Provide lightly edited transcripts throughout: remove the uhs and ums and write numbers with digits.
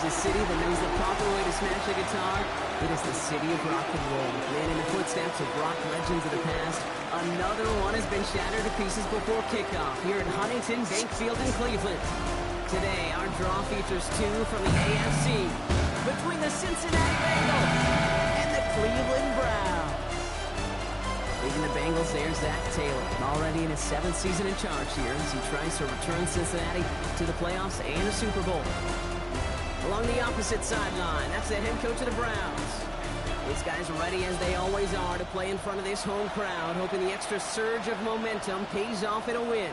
there's a city that knows the proper way to smash a guitar, it is the city of rock and roll. Man, in the footsteps of rock legends of the past, another one has been shattered to pieces before kickoff here at Huntington Bank Field in Cleveland. Today, our draw features two from the AFC between the Cincinnati Bengals and the Cleveland Browns. Leading the Bengals, there's Zach Taylor, already in his 7th season in charge here as he tries to return Cincinnati to the playoffs and a Super Bowl. Along the opposite sideline, that's the head coach of the Browns. These guys are ready, as they always are, to play in front of this home crowd, hoping the extra surge of momentum pays off in a win.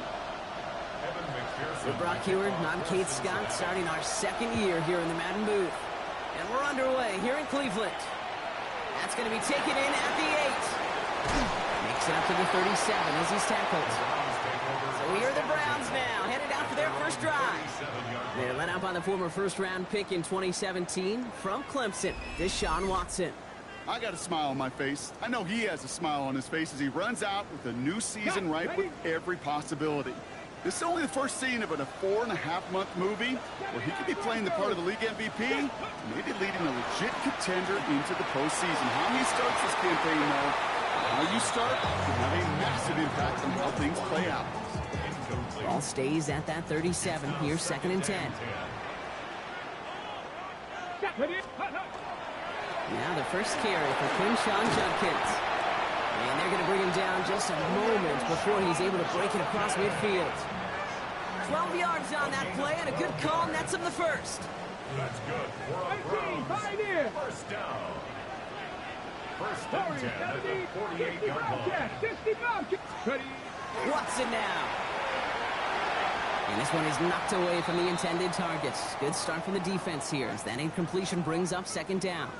With Brock Heward, I'm Kate Scott, starting our 2nd year here in the Madden booth. And we're underway here in Cleveland. That's going to be taken in at the 8. Makes it up to the 37 as he's tackled. So here are the Browns now, headed out for their first drive. They're led out by the former first-round pick in 2017 from Clemson, Deshaun Watson. I got a smile on my face. I know he has a smile on his face as he runs out with a new season ripe with every possibility. This is only the first scene of a 4.5-month movie where he could be playing the part of the league MVP, maybe leading a legit contender into the postseason. How he starts this campaign, though, how you start can have a massive impact on how things play out. Ball stays at that 37 here, 2nd and 10. Now the first carry for Quinshawn Judkins. And they're going to bring him down just a moment before he's able to break it across midfield. 12 yards on that play, and a good call nets him the first. That's good for a Browns first down. First and 10 at the 48-yard line. Watson now. And this one is knocked away from the intended target. Good start from the defense here as that incompletion brings up 2nd down.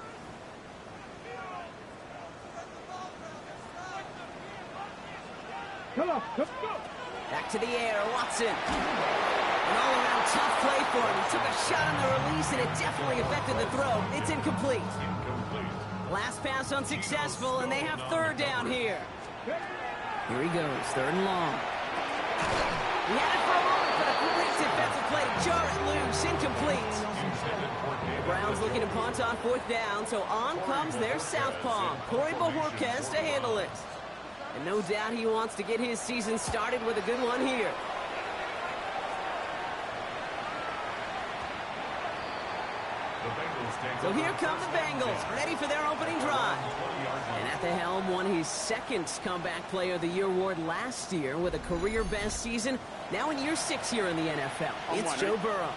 Back to the air, Watson. An all-around tough play for him. He took a shot on the release, and it definitely affected the throw. It's incomplete. Last pass unsuccessful, and they have 3rd down here. Here he goes, 3rd and long. He had it for a moment, but a quick defensive play to jar it loose, incomplete. The Browns looking to punt on 4th down, so on comes their southpaw, Corey Bojorquez, to handle it. And no doubt he wants to get his season started with a good one here. So here come the Bengals, ready for their opening drive. And at the helm, won his 2nd Comeback Player of the Year award last year with a career-best season. Now in year 6 here in the NFL, it's Joe Burrow.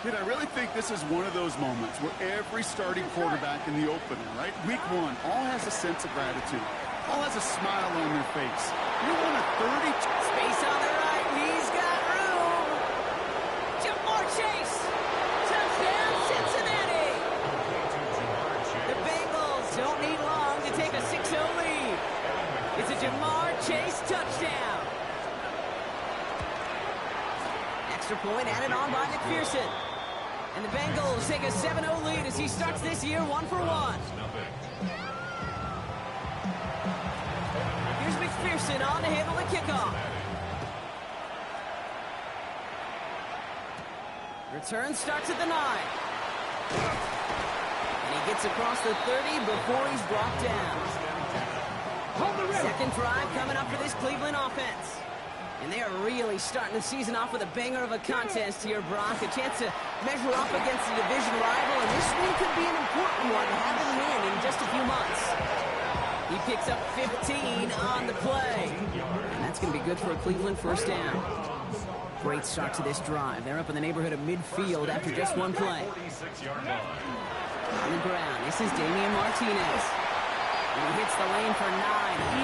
Dude, I really think this is one of those moments where every starting quarterback in the opener, right? Week 1, all has a sense of gratitude. All has a smile on their face. You won a 30... Space on the right. He's got room. Jamar Chase. Touchdown, Cincinnati. The Bengals don't need long to take a 6-0 lead. It's a Jamar Chase touchdown. Extra point added on by McPherson. And the Bengals take a 7-0 lead as he starts this year 1-for-1. McPherson on to handle the kickoff. Return starts at the 9. And he gets across the 30 before he's brought down. 2nd drive coming up for this Cleveland offense. And they are really starting the season off with a banger of a contest here, Brock. A chance to measure up against the division rival, and this win could be an important one to have in hand in just a few months. He picks up 15 on the play. And that's going to be good for a Cleveland first down. Great start to this drive. They're up in the neighborhood of midfield after just one play. On the ground, this is Damian Martinez. And he hits the lane for 9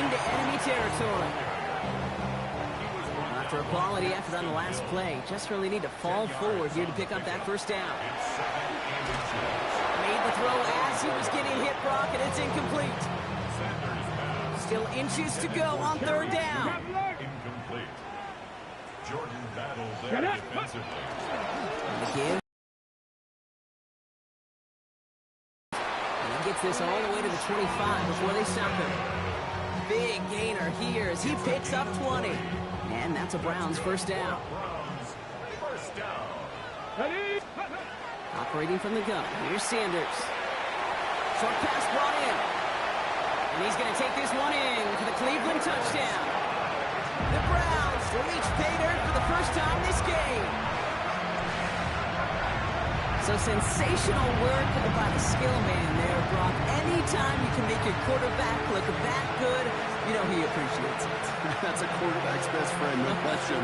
into enemy territory. After a quality effort on the last play, just really need to fall forward here to pick up that first down. Made the throw as he was getting hit, Brock, and it's incomplete. Still inches to go on 3rd down. Incomplete. Jordan battled there defensively. And the give. And he gets this all the way to the 25 before they stop him. Big gainer here as he picks up 20. And that's a Browns first down. Browns first down. Clock Operating from the gun. Here's Sanders. Short pass brought in. And he's going to take this one in for the Cleveland touchdown. The Browns reach pay dirt for the first time this game. So sensational work by the skill man there, Brock. Anytime you can make your quarterback look that good, you know he appreciates it. That's a quarterback's best friend, no question.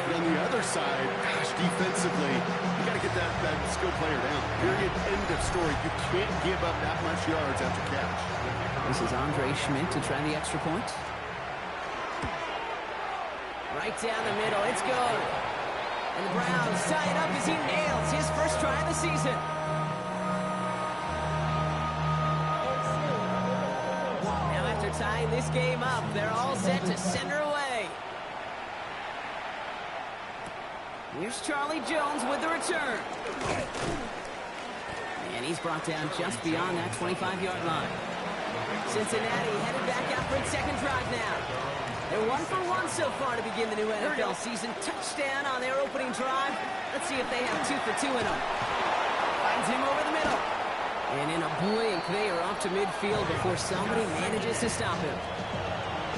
But on the other side, gosh, defensively, you got to get that skill player down. Period. End of story. You can't give up that much yards after catch. This is Andre Schmidt to try the extra point. Right down the middle. It's good. And the Browns tie it up as he nails his first try of the season. Now after tying this game up, they're all set to send her away. Here's Charlie Jones with the return. And he's brought down just beyond that 25-yard line. Cincinnati headed back out for its second drive now. They're 1 for 1 so far to begin the new NFL season. Touchdown on their opening drive. Let's see if they have 2 for 2 in them. Finds him over the middle. And in a blink, they are off to midfield before somebody manages to stop him.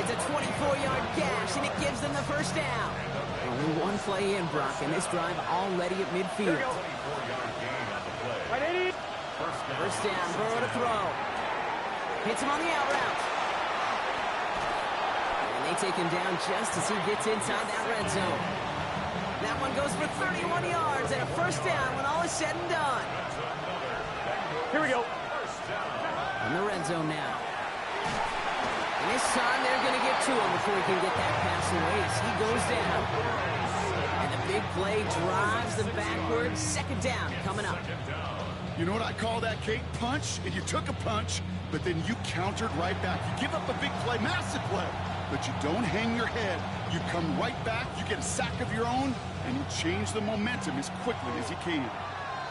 It's a 24-yard gash, and it gives them the first down. Only one play in, Brock, and this drive already at midfield. First down, Burrow to throw. Hits him on the out route. And they take him down just as he gets inside that red zone. That one goes for 31 yards and a first down when all is said and done. Here we go. In the red zone now. And this time they're going to get to him before he can get that pass away as he goes down. And the big play drives them backwards. Second down coming up. You know what I call that, Kate? Punch, and you took a punch, but then you countered right back. You give up a big play, massive play, but you don't hang your head. You come right back, you get a sack of your own, and you change the momentum as quickly as you can.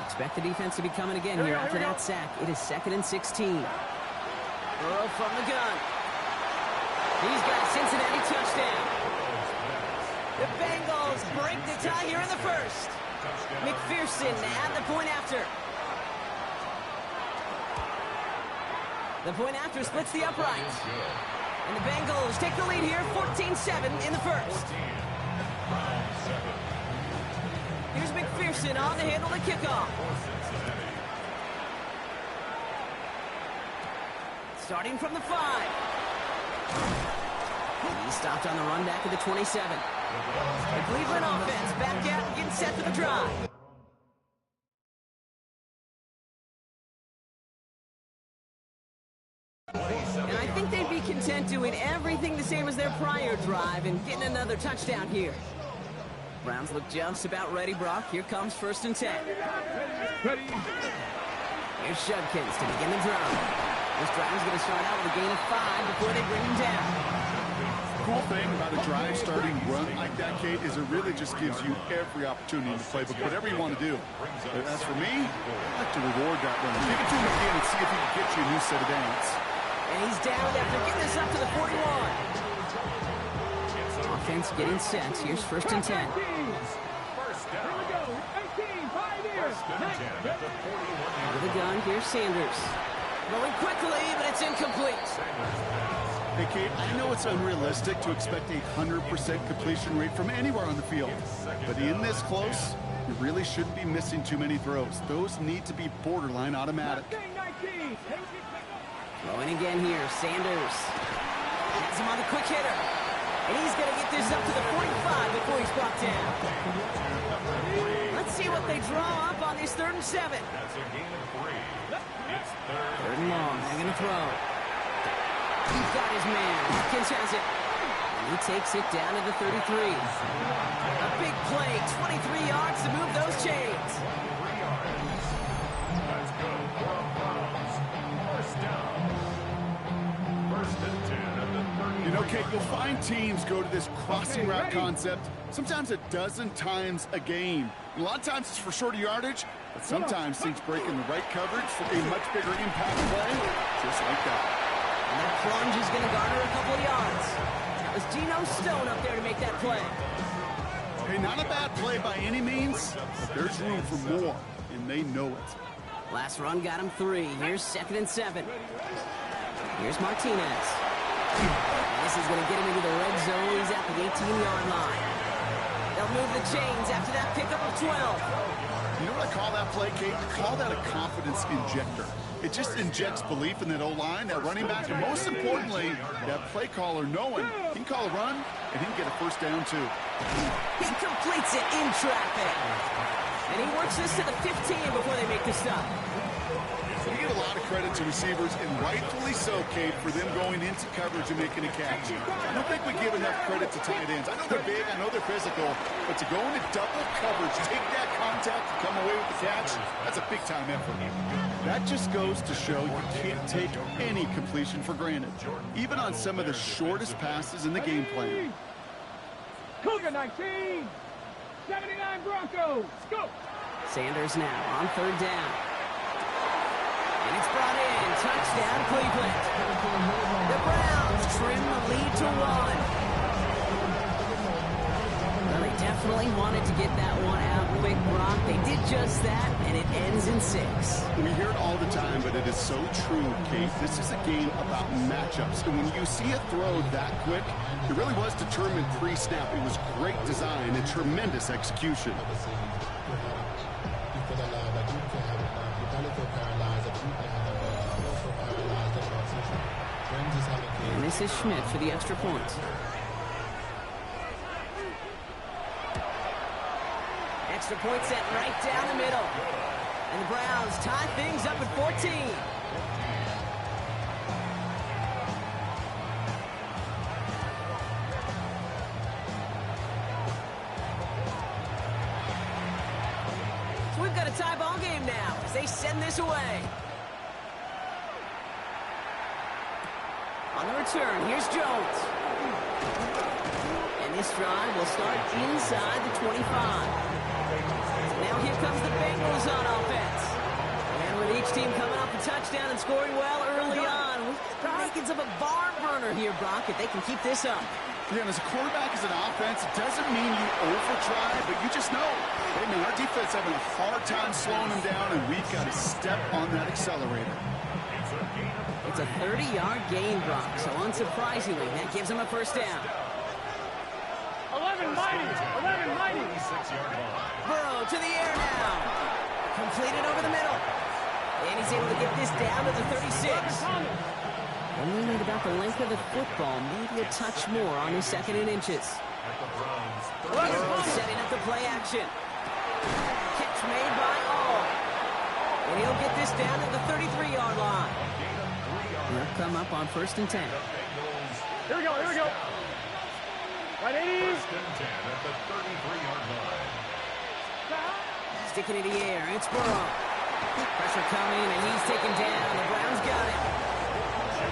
Expect the defense to be coming again here after that sack. It is 2nd and 16. Burrow from the gun. He's got a Cincinnati touchdown. The Bengals break the tie here in the first. McPherson at the point after. The point after splits the upright. And the Bengals take the lead here, 14-7 in the first. Here's McPherson on to handle the kickoff. Starting from the 5. He's stopped on the run back at the 27. The Cleveland offense back out and getting set for the drive. And I think they'd be content doing everything the same as their prior drive and getting another touchdown here. Browns look just about ready, Brock. Here comes 1st and 10. Ready. Here's Judkins to begin the drive. This drive is going to start out with a gain of 5 before they bring him down. The cool thing about a drive starting run like that, Kate, is it really just gives you every opportunity in the playbook, whatever you want to do. But as for me, I like to reward that run. Give it to him again and see if he can get you a new set of downs. And he's down after getting this up to the 41. Offense getting set. Here's 1st and 10. Here we go. 18, 5 years. Out of the gun, here's Sanders. Going quickly, but it's incomplete. Hey, Kate, I know it's unrealistic to expect a 100% completion rate from anywhere on the field. But in this close, you really shouldn't be missing too many throws. Those need to be borderline automatic. Throwing again here, Sanders. Has him on the quick hitter. And he's going to get this up to the 45 before he's brought down. Let's see what they draw up on this 3rd and 7. That's a gain of 3. It's 3rd and long. They're going to throw. He's got his man. Hopkins has it. And he takes it down to the 33. A big play, 23 yards to move those chains. 3 yards. Let's go. Browns. First down. 1st and 10 at the 30. You know, Kate, you'll find teams go to this crossing route concept sometimes a dozen times a game. A lot of times it's for shorter yardage, but sometimes things break in the right coverage for a much bigger impact play, just like that. And that plunge is going to garner a couple of yards. That was Geno Stone up there to make that play. Hey, not a bad play by any means, but there's room for more, and they know it. Last run got him 3. Here's 2nd and 7. Here's Martinez. This is going to get him into the red zone. He's at the 18-yard line. They'll move the chains after that pickup of 12. You know what I call that play, Kate? I call that a confidence injector. It just injects belief in that O-line, that running back, and most importantly, that play caller knowing he can call a run and he can get a first down too. He completes it in traffic. And he works this to the 15 before they make the stop. You get a lot of credit to receivers, and rightfully so, Kate, for them going into coverage and making a catch. I don't think we give enough credit to tight ends. I know they're big, I know they're physical, but to go into double coverage, take that contact, and come away with the catch, that's a big-time effort. That just goes to show you can't take any completion for granted, even on some of the shortest passes in the game plan. Cougar 19, 79 Broncos, go! Sanders now on 3rd down. And it's brought in. Touchdown, Cleveland. The Browns trim the lead to 1. Well, they definitely wanted to get that one out quick, Brock. They did just that, and it ends in 6. We hear it all the time, but it is so true, Kate. This is a game about matchups. And when you see a throw that quick, it really was determined pre-snap. It was great design and tremendous execution. And this is Schmidt for the extra point. Extra point set right down the middle. And the Browns tie things up at 14. So we've got a tie ball game now as they send this away. On the return, here's Jones. And this drive will start inside the 25. Now here comes the Bengals on offense. And with each team coming off a touchdown and scoring well early on, we've got the makings of a barn burner here, Brock, if they can keep this up. Yeah, and as a quarterback, as an offense, it doesn't mean you over-try, but you just know, hey, man, our defense having a hard time slowing them down, and we've got to step on that accelerator. It's a 30-yard gain, Brock, so unsurprisingly, that gives him a first down. 11 mighty. Burrow to the air now. Completed over the middle. And he's able to get this down to the 36. Only need about the length of the football, maybe a touch more on his 2nd and inches. Burrow setting up the play action. Catch made by All. And he'll get this down to the 33-yard line. They'll come up on 1st and 10. Here we go. Right 80. 1st and 10 at the 33-yard line. Sticking in the air, it's Burrow. Pressure coming, and he's taken down. The Browns got it.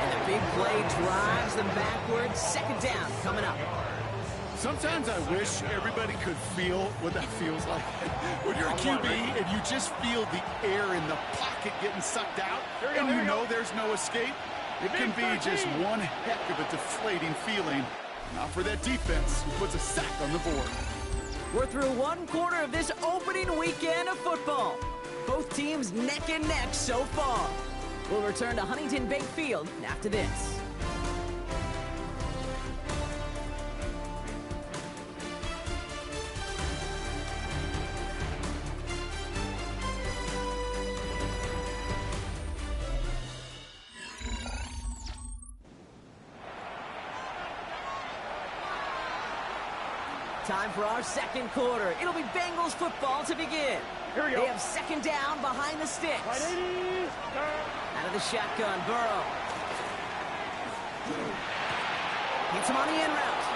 And the big play drives them backwards. 2nd down coming up. Sometimes I wish everybody could feel what that feels like. When you're a QB and you just feel the air in the pocket getting sucked out, and you know there's no escape, it can be just one heck of a deflating feeling. Not for that defense who puts a sack on the board. We're through 1 quarter of this opening weekend of football. Both teams neck and neck so far. We'll return to Huntington Bank Field after this. Time for our 2nd quarter. It'll be Bengals football to begin. Here we go. They have 2nd down behind the sticks. Right 80. Out of the shotgun, Burrow. Hits him on the end route.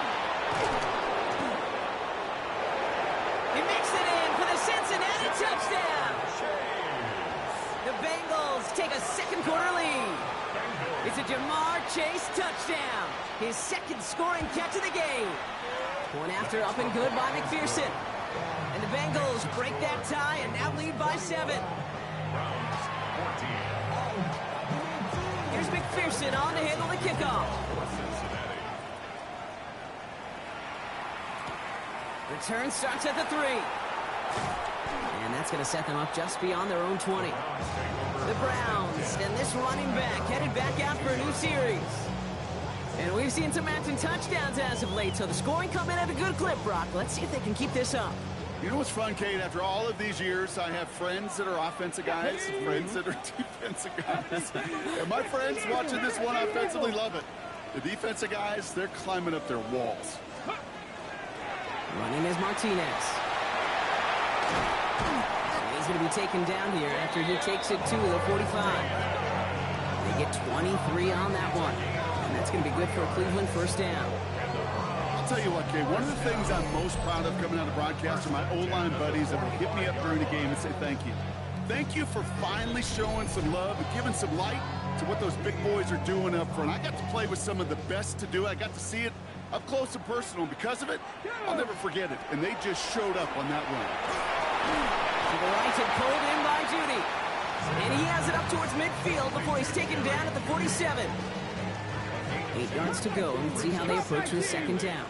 He makes it in for the Cincinnati touchdown. The Bengals take a 2nd quarter lead. It's a Jamar Chase touchdown. His 2nd scoring catch of the game. One after, up and good by McPherson. And the Bengals break that tie and now lead by 7. Here's McPherson on to handle the kickoff. Return starts at the 3. And that's going to set them up just beyond their own 20. The Browns, and this running back headed back out for a new series. And we've seen some Madden touchdowns as of late, so the scoring coming at a good clip, Brock. Let's see if they can keep this up. You know what's fun, Kate? After all of these years, I have friends that are offensive guys and friends that are defensive guys. And my friends watching this one offensively love it. The defensive guys, they're climbing up their walls. Running is Martinez. He's going to be taken down here after he takes it to the 45. They get 23 on that one. And that's going to be good for a Cleveland first down. I'll tell you what, Kay, one of the things I'm most proud of coming out of broadcast are my O-line buddies that will hit me up during the game and say thank you. Thank you for finally showing some love and giving some light to what those big boys are doing up front. I got to play with some of the best to do it. I got to see it up close and personal. Because of it, I'll never forget it. And they just showed up on that run. To the right and pulled in by Judy. And he has it up towards midfield before he's taken down at the 47. 8 yards to go. Let's see how they approach the second down.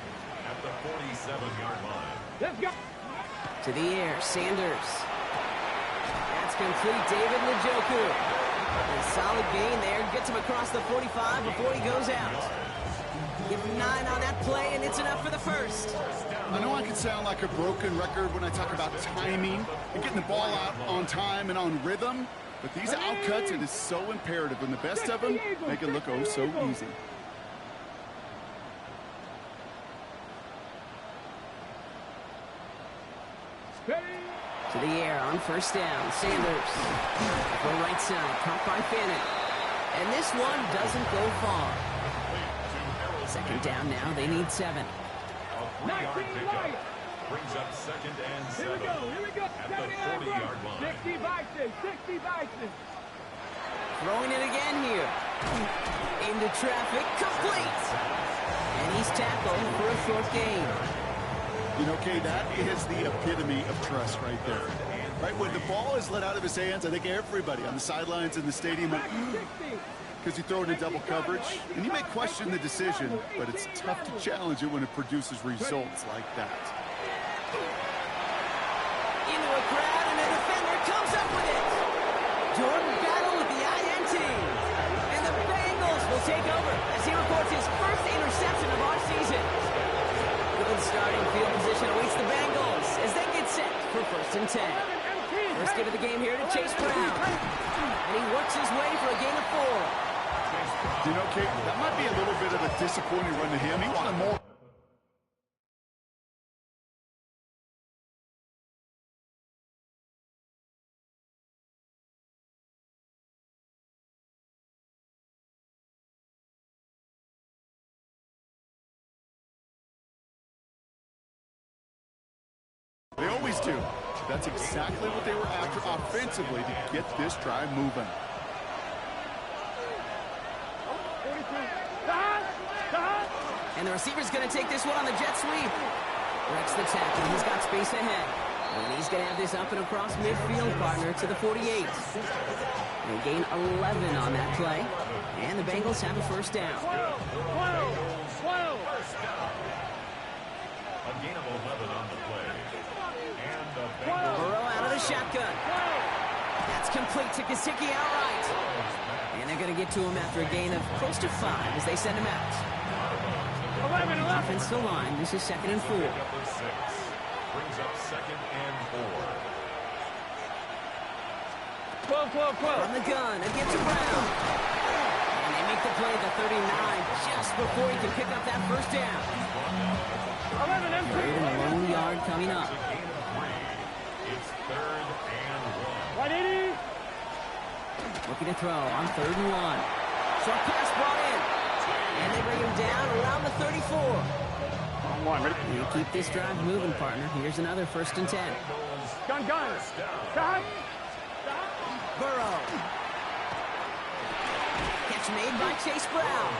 At the 47-yard line. Let's go. To the air, Sanders. That's complete. David Njoku. A solid gain there. Gets him across the 45 before he goes out. Give him 9 on that play, and it's enough for the first. I know I can sound like a broken record when I talk about timing and getting the ball out on time and on rhythm, but these outcuts, it is so imperative, and the best of them make it look oh so easy. To the air on first down. Sanders. To the right side. Caught by Fannin. And this one doesn't go far. Second down now. They need 7. A 3-yard pickup brings up second and 7. Here we go. At the 40-yard line. 60 Bison. Throwing it again here. Into traffic. Complete. And he's tackled for a short gain. You know, Kay, that is the epitome of trust right there. Right, when the ball is let out of his hands, I think everybody on the sidelines in the stadium went, because you throw it in double coverage, and you may question the decision, but it's tough to challenge it when it produces results like that. Into a crowd, and a defender comes up with it. Jordan Battle with the INT. And the Bengals will take over as he records his first interception of our season. Good starting field position awaits the Bengals as they get set for first and 10. First give of the game here to Chase Brown. And he works his way for a gain of 4. You know, Kate, that might be a little bit of a disappointing run to him. He wanted more. They always do. That's exactly what they were after offensively to get this drive moving. And the receiver's going to take this one on the jet sweep. Breaks the tackle. He's got space ahead. And he's going to have this up and across midfield, partner, to the 48. They gain 11 on that play. And the Bengals have a first down. 12. A gain of 11 on the play. And the Bengals. Burrow out of the shotgun. That's complete to Gesicki outright. And they're going to get to him after a gain of close to 5 as they send him out. 11. Offensive line. This is second and 4. Brings up second and 4. 12. From the gun, and get to Brown. And they make the play at the 39 just before he can pick up that first down. 11 and Third and a lone yard coming up. It's third and 1. 180. Looking to throw on third and 1. Short pass brought in. And they bring him down around the 34. We'll keep this drive moving, partner. Here's another first and 10. Gun. Stop. Burrow. Catch made by Chase Brown.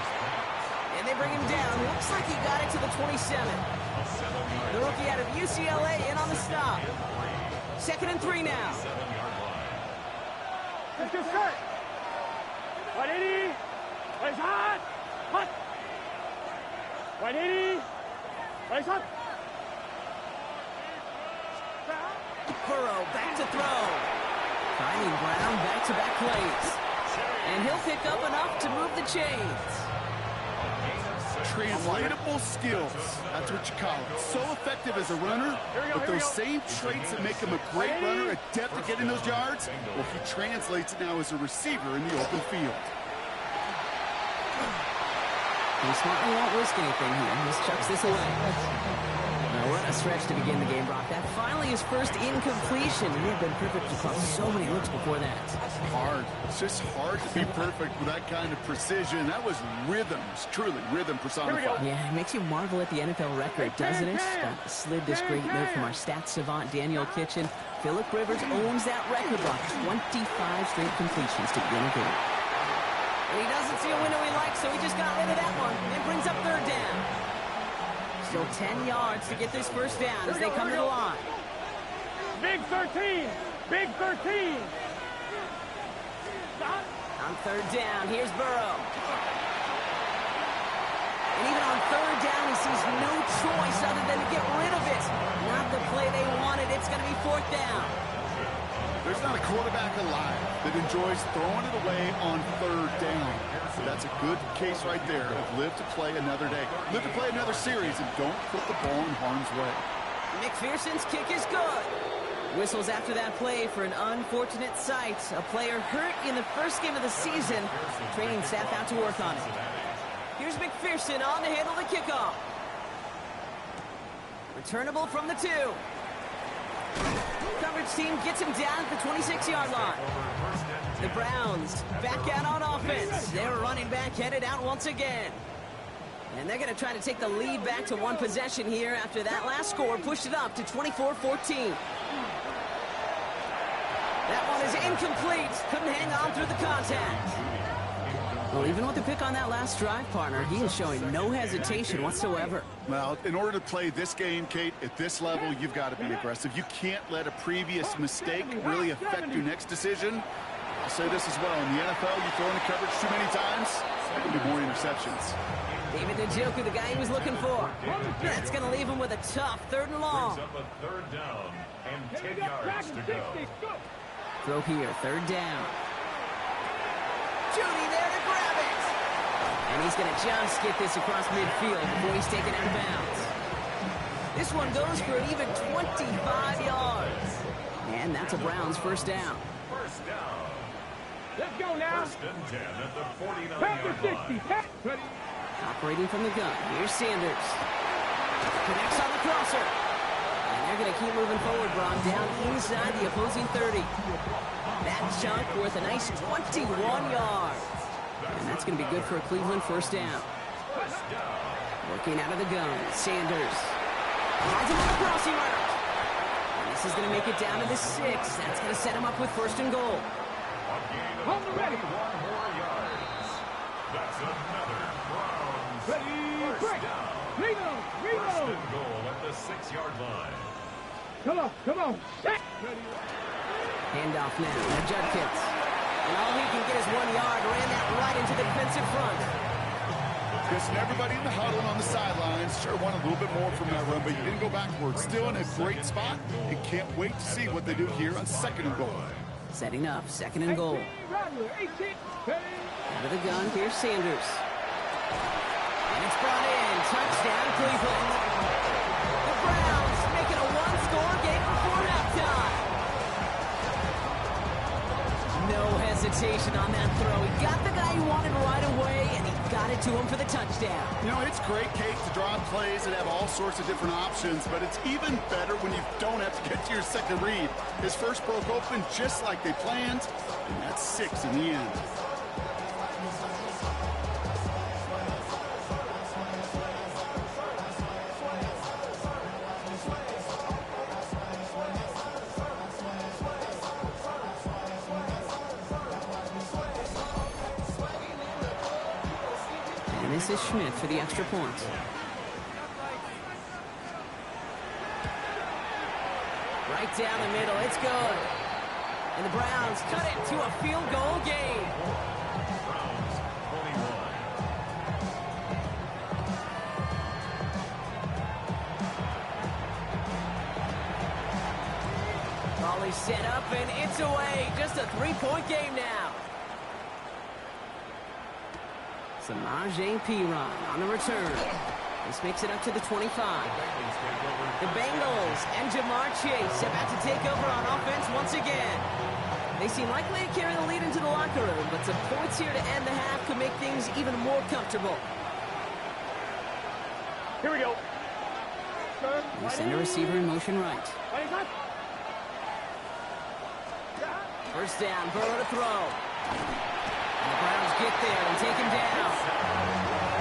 And they bring him down. Looks like he got it to the 27. The rookie out of UCLA in on the stop. Second and 3 now. Let's get set. 180. Place hot. 180. Place hot. Burrow back to throw. Finding Brown back-to-back plays. And he'll pick up enough to move the chains. Translatable skills. That's what you call it. So effective as a runner, but those same traits that make him a great runner, adept at getting those yards, well, he translates it now as a receiver in the open field. He smartly won't risk anything here. Just chucks this away. Now, what a stretch to begin the game, Brock. That finally his first incompletion. He had been perfect across so many looks before that. Hard. It's just hard to be perfect with that kind of precision. That was rhythm. It's truly rhythm personified. Yeah, it makes you marvel at the NFL record, doesn't it? Slid this great note from our stats savant, Daniel Kitchen. Phillip Rivers owns that record, Brock. 25 straight completions to begin a game. And he doesn't see a window he likes, so he just got rid of that one. It brings up third down. Still 10 yards to get this first down as they come to the line. Big 13. Big 13. On third down, here's Burrow. And even on third down, he sees no choice other than to get rid of it. Not the play they wanted. It's going to be fourth down. There's not a quarterback alive that enjoys throwing it away on third down. So that's a good case right there of live to play another day. Live to play another series and don't put the ball in harm's way. McPherson's kick is good. Whistles after that play for an unfortunate sight. A player hurt in the first game of the season. Training staff out to work on it. Here's McPherson on to handle the kickoff. Returnable from the 2. Coverage team gets him down at the 26-yard line. The Browns back out on offense. Their running back headed out once again. And they're going to try to take the lead back to one possession here after that last score pushed it up to 24-14. That one is incomplete. Couldn't hang on through the contact. Well, even with the pick on that last drive, partner, he is showing no hesitation whatsoever. Well, in order to play this game, Kate, at this level, you've got to be aggressive. You can't let a previous mistake really affect your next decision. I'll say this as well. In the NFL, you throw into coverage too many times, there'll be more interceptions. David Njoku, the guy he was looking for. That's going to leave him with a tough third and long. Brings up a third down and 10 yards to go. Throw here, third down. Judy there to grab it. And he's going to just get this across midfield before he's taken out of bounds. This one goes for an even 25 yards. And that's a Browns first down. First down. Let's go now. First and 10 at the 49-yard Pack the 60. line. Operating from the gun. Here's Sanders. Connects on the crosser. And they're going to keep moving forward, Braun, down inside the opposing 30. That chunk worth a nice 21 yards. And that's going to be good for a Cleveland first down. Working out of the gun, Sanders. Lines him on the crossing route. And this is going to make it down to the 6. That's going to set him up with first and goal. On the ready. 1 more yards. That's another Browns first down. First and goal at the 6-yard line. Come on. Handoff now to Judkins. And all he can get is 1 yard. Ran that right into the defensive front. Listen, everybody in the huddle and on the sidelines sure want a little bit more from that run, but you didn't go backwards. Still in a great spot and can't wait to see what they do here on second and goal. Setting up, second and goal. Out of the gun, here's Sanders. And it's brought in. Touchdown, Cleveland. The Browns making a one-score game before halftime. No hesitation on that throw. He got the guy he wanted right away, and he got it to him for the touchdown. You know, it's great, Kate, to draw plays and have all sorts of different options, but it's even better when you don't have to get to your second read. His first broke open just like they planned, and that's 6 in the end. This is Schmidt for the extra point. Right down the middle, it's good. And the Browns cut it to a field goal game. Browns 21. He's set up, and it's away. Just a three-point game now. Samaje Perine on the return. This makes it up to the 25. The Bengals and Jamar Chase about to take over on offense once again. They seem likely to carry the lead into the locker room, but some points here to end the half could make things even more comfortable. Here we go. They send a receiver in motion right. First down, Burrow to throw. And the Browns get there and take him down.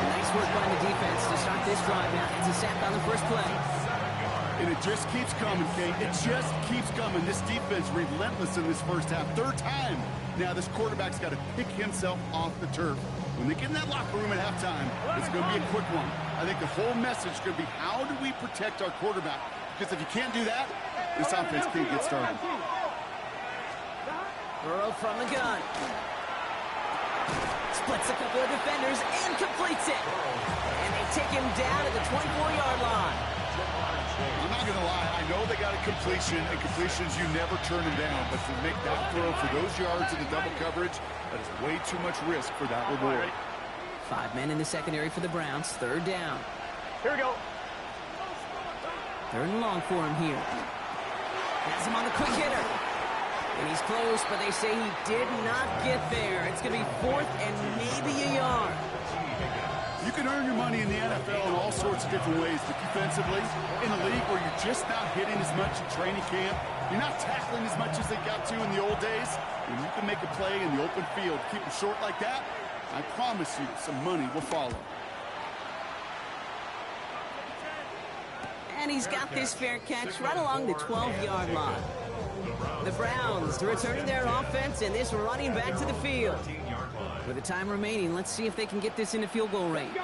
Nice work by the defense to start this drive now. It's a sack on the first play. And it just keeps coming, Kate. It just keeps coming. This defense relentless in this first half. Third time. Now this quarterback's got to pick himself off the turf. When they get in that locker room at halftime, it's going to be a quick one. I think the whole message is going to be, how do we protect our quarterback? Because if you can't do that, this offense can't get started. Burrow from the gun. Splits a couple of defenders and completes it. And they take him down at the 24-yard line. I'm not going to lie. I know they got a completion, and completions, you never turn them down. But to make that throw for those yards in the double coverage, that is way too much risk for that reward. 5 men in the secondary for the Browns. Third down. Here we go. Third and long for him here. Has him on the quick hitter. And he's close, but they say he did not get there. It's going to be fourth and maybe a yard. You can earn your money in the NFL in all sorts of different ways, but defensively, in a league where you're just not hitting as much in training camp, you're not tackling as much as they got to in the old days, when you can make a play in the open field, keep them short like that, I promise you some money will follow. And he's got this fair catch right along the 12-yard line. The Browns returning their offense and this running back to the field. With the time remaining, let's see if they can get this into field goal range.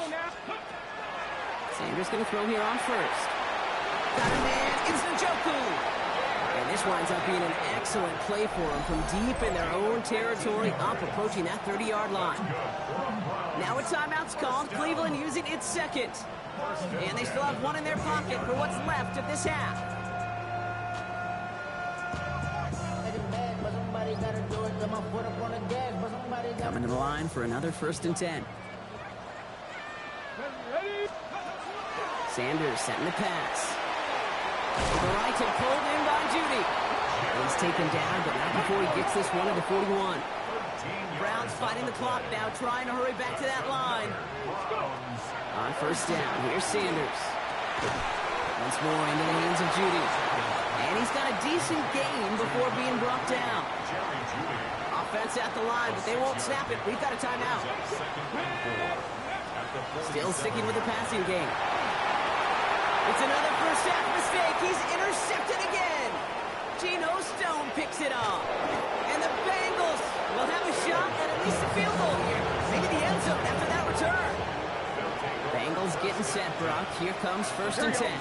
Sanders going to throw here on first. Got a man. It's Njoku. And this winds up being an excellent play for them from deep in their own territory, up approaching that 30-yard line. Now a timeout's called. Cleveland using its second. And they still have one in their pocket for what's left of this half. Coming to the line for another 1st and 10. Sanders setting the pass. To the right and pulled in by Judy. He's taken down, but not before he gets this one at the 41. Browns fighting the clock now, trying to hurry back to that line. On first down, here's Sanders. Once more into the hands of Judy. And he's got a decent gain before being brought down. Offense at the line, but they won't snap it. We've got a timeout. Still sticking with the passing game. It's another first half mistake. He's intercepted again. Geno Stone picks it off. And the Bengals will have a shot at least a field goal here. Maybe the end zone after that return. Bengals getting set, Brock. Here comes 1st and 10.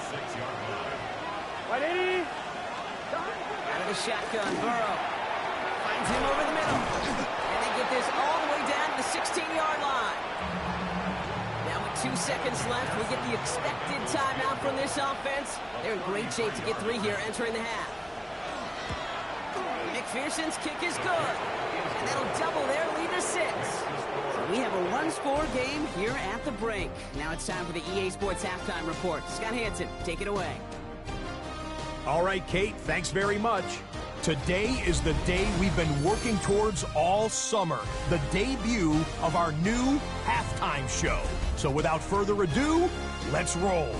Out of the shotgun, Burrow. Finds him over the middle. And they get this all the way down to the 16-yard line. Now with 2 seconds left, we get the expected timeout from this offense. They're in great shape to get 3 here entering the half. McPherson's kick is good. And that'll double their lead to 6. So we have a one-score game here at the break. Now it's time for the EA Sports Halftime Report. Scott Hansen, take it away. All right, Kate, thanks very much. Today is the day we've been working towards all summer, the debut of our new halftime show. So without further ado, let's roll.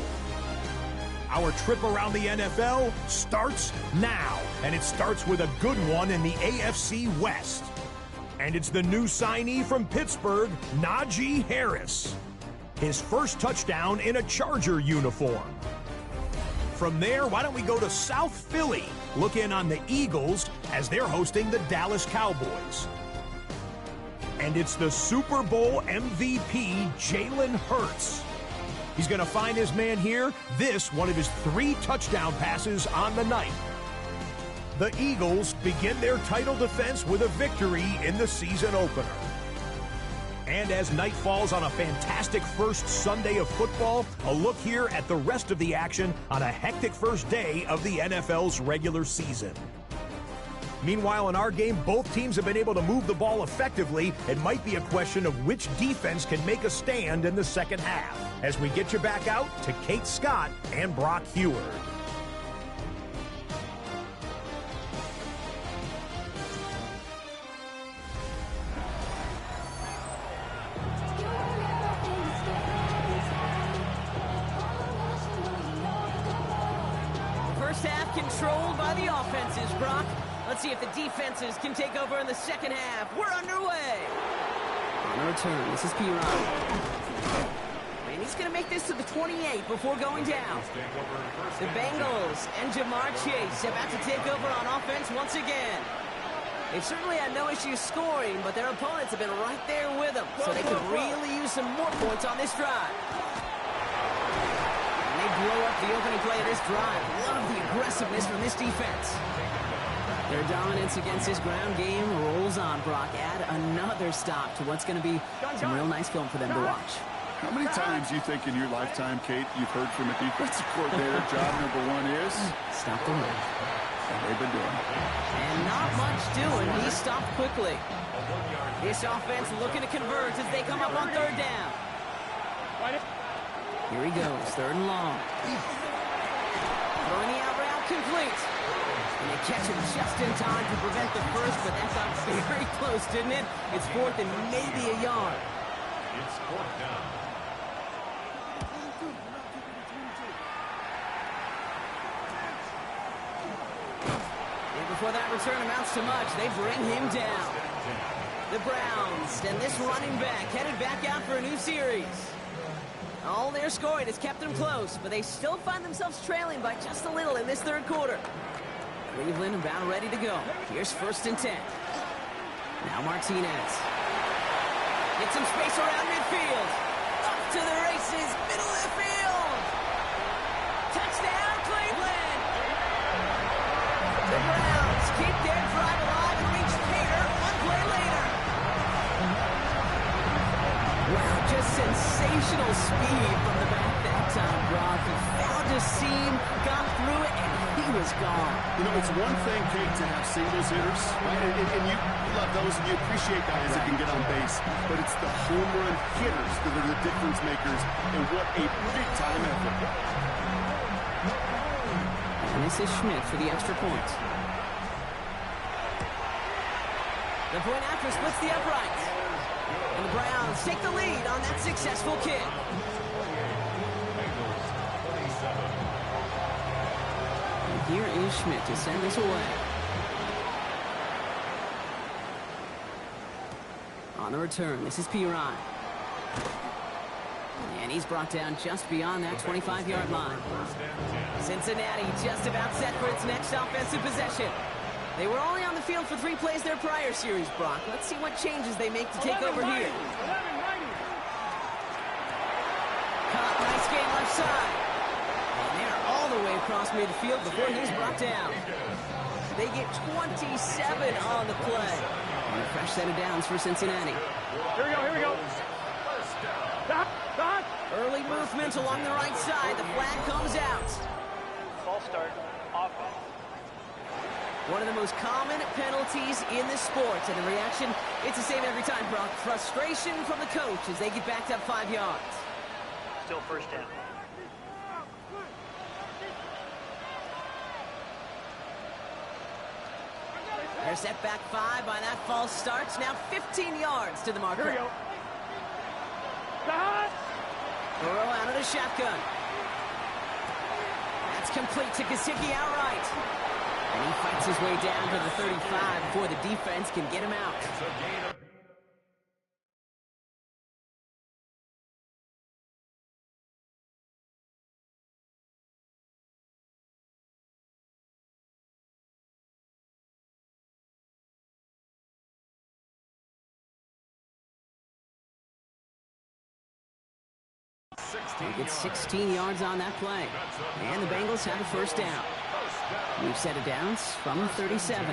Our trip around the NFL starts now, and it starts with a good one in the AFC West. And it's the new signee from Pittsburgh, Najee Harris. His first touchdown in a Charger uniform. From there, why don't we go to South Philly, look in on the Eagles as they're hosting the Dallas Cowboys. And it's the Super Bowl MVP, Jalen Hurts. He's going to find his man here, this one of his 3 touchdown passes on the night. The Eagles begin their title defense with a victory in the season opener. And as night falls on a fantastic first Sunday of football, a look here at the rest of the action on a hectic first day of the NFL's regular season. Meanwhile, in our game, both teams have been able to move the ball effectively. It might be a question of which defense can make a stand in the second half. As we get you back out to Kate Scott and Brock Heward. First half controlled by the offenses, Brock. Let's see if the defenses can take over in the second half. We're underway. On the return, this is Piron. And he's going to make this to the 28 before going down. The Bengals and Jamar Chase about to take over on offense once again. They've certainly had no issues scoring, but their opponents have been right there with them, so they could really use some more points on this drive. They blow up the opening play of this drive. Love the aggressiveness from this defense. Their dominance against this ground game rolls on, Brock. Add another stop to what's going to be some real nice film for them to watch. How many times do you think in your lifetime, Kate, you've heard from a defensive coordinator, job number one is? Stop the run. And they've been doing it. And not much doing. He stopped quickly. This offense looking to convert as they come up on third down. Here he goes, third and long. Throwing the out route complete. And they catch him just in time to prevent the first, but that got very close, didn't it? It's fourth and maybe a yard. It's fourth down. And before that return amounts to much, they bring him down. The Browns and this running back headed back out for a new series. All their scoring has kept them close, but they still find themselves trailing by just a little in this third quarter. Cleveland about ready to go. Here's first and 10. Now Martinez. Get some space around midfield. Up to the races, middle of the field. Touchdown, Cleveland. The Browns keep their drive alive and reach Tater one play later. Wow, just sensational speed from the back that time, Brock. He found a seam, got through it, and he was gone. You know, it's one thing, Kate, to have singles hitters, right? And you love those, and you appreciate guys that can get on base. But it's the home run hitters that are the difference makers, and what a big-time effort. And this is Schmidt for the extra point. The point after splits the uprights. And the Browns take the lead on that successful kick. And here is Schmidt to send this away. On the return, this is Piron. And he's brought down just beyond that 25-yard line. Cincinnati just about set for its next offensive possession. They were only on the field for 3 plays their prior series, Brock. Let's see what changes they make to take over here. Caught, nice gain left side. And they're all the way across midfield before he's brought down. They get 27 on the play. And a fresh set of downs for Cincinnati. Here we go. Stop. Early movement along the right side. The flag comes out. False start, offense. One of the most common penalties in the sport. And the reaction, it's the same every time, Brock. Frustration from the coach as they get backed up 5 yards. Still first down. They're set back 5 by that false start. Now 15 yards to the marker. Here we go. Stop. Burrow out of the shotgun. That's complete to Gesicki outright. And he fights his way down to the 35 before the defense can get him out. They get 16 yards on that play. And the Bengals have a first down. We've set it down from 37.